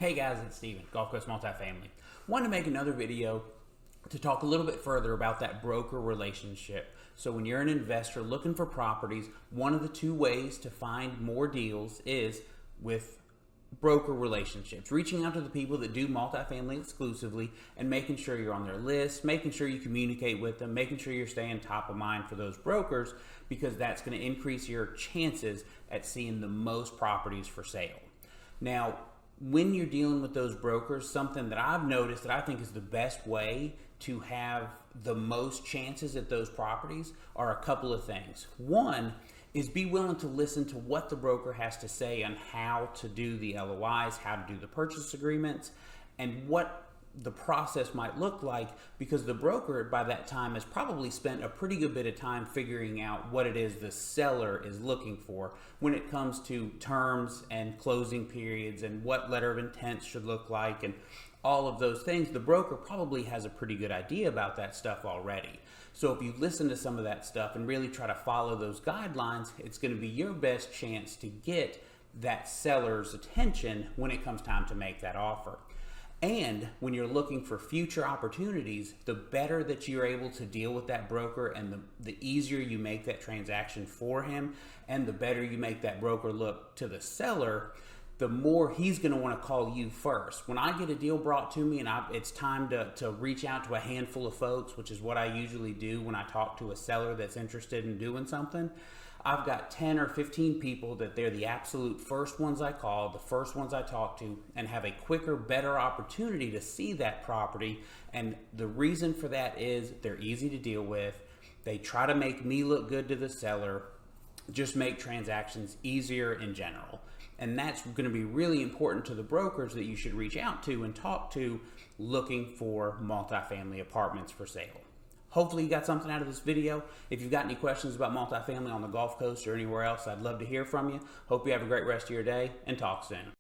Hey guys, it's Steven, Gulf Coast Multifamily. Wanted to make another video to talk a little bit further about that broker relationship. So when you're an investor looking for properties, one of the two ways to find more deals is with broker relationships, reaching out to the people that do multifamily exclusively and making sure you're on their list, making sure you communicate with them, making sure you're staying top of mind for those brokers, because that's going to increase your chances at seeing the most properties for sale. Now, when you're dealing with those brokers, something that I've noticed that I think is the best way to have the most chances at those properties are a couple of things. One is be willing to listen to what the broker has to say on how to do the LOIs, how to do the purchase agreements, and what the process might look like, because the broker by that time has probably spent a pretty good bit of time figuring out what it is the seller is looking for when it comes to terms and closing periods and what letter of intent should look like and all of those things. The broker probably has a pretty good idea about that stuff already. So if you listen to some of that stuff and really try to follow those guidelines, it's going to be your best chance to get that seller's attention when it comes time to make that offer. And when you're looking for future opportunities, the better that you're able to deal with that broker and the easier you make that transaction for him, and the better you make that broker look to the seller, the more he's going to want to call you first. When I get a deal brought to me and it's time to reach out to a handful of folks, which is what I usually do when I talk to a seller that's interested in doing something, I've got 10 or 15 people that they're the absolute first ones I call, the first ones I talk to, and have a quicker, better opportunity to see that property. And the reason for that is they're easy to deal with. They try to make me look good to the seller, just make transactions easier in general. And that's going to be really important to the brokers that you should reach out to and talk to looking for multifamily apartments for sale. Hopefully you got something out of this video. If you've got any questions about multifamily on the Gulf Coast or anywhere else, I'd love to hear from you. Hope you have a great rest of your day, and talk soon.